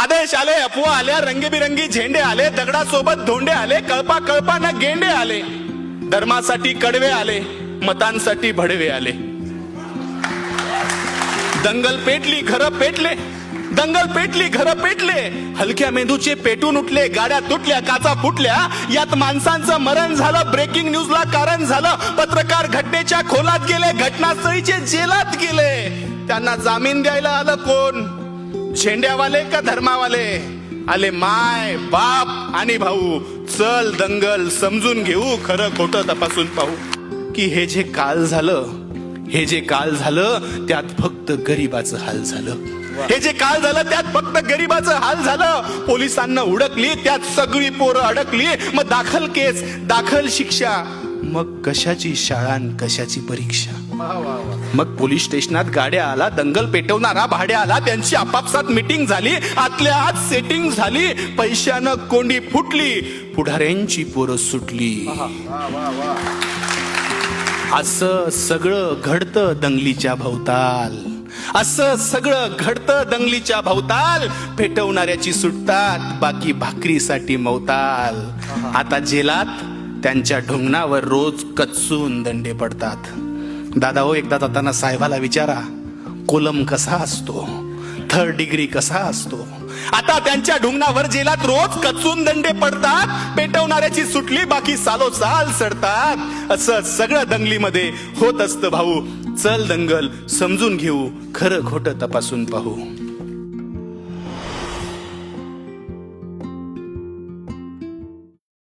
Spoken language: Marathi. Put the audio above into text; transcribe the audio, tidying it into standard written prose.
आदेश आले, अफवा आल्या, रंगीबिरंगी झेंडे आले, दगडासोबत धोंडे आले, कळपा कळपानं गेंडे आले, धर्मासाठी कडवे आले, मतांसाठी भडवे आले. दंगल पेटली, घरं पेटले, दंगल पेटली, घरं पेटले, हलक्या मेंदूचे पेटून उठले, गाड्या तुटल्या, काचा फुटल्या, यात माणसांचं मरण झालं, ब्रेकिंग न्यूजला कारण झालं, पत्रकार घटनेच्या खोलात गेले, घटनास्थळीचे जेलात गेले. त्यांना जामीन द्यायला आलं कोण? झेंड्यावाले का धर्मावाले? आले माय बाप आणि भाऊ. चल दंगल समजून घेऊ, खरं खोटं तपासून पाहू की हे जे काल झालं, हे जे काल झालं त्यात फक्त गरीबाचं हाल झालं. हे जे काल झालं त्यात फक्त गरीबाचं हाल झालं. पोलिसांना उडकली, त्यात सगळी पोरं अडकली. मग दाखल केस, दाखल शिक्षा, मग कशाची शाळा न कशाची परीक्षा. मग पोलीस स्टेशनात गाड्या आला, दंगल पेटवणारा भाड्या आला, त्यांची आपापसात मीटिंग झाली, आतल्या आत सेटिंग झाली, पैशानं कोंडी फुटली, पुढाऱ्यांची पोरं सुटली. असं सगळं घडतं दंगलीच्या भोवताल, असं सगळं घडतं दंगलीच्या भोवताल. पेटवणाऱ्याची सुटतात, बाकी भाकरीसाठी मवताल. आता जेलात त्यांच्या ढुंगणावर रोज कच्चून दंडे पडतात. दादा हो, एकदा जाताना साहेबाला विचारा, कोलम कसा असतो, थर्ड डिग्री कसा असतो. आता त्यांच्या ढुंगणावर जेलात रोज कचून दंडे पडतात. पेटवणाऱ्याची सुटली, बाकी सालोसाल सडतात. असं सगळं दंगलीमध्ये होत असतं भाऊ. चल दंगल समजून घेऊ, खरं खोटं तपासून पाहू.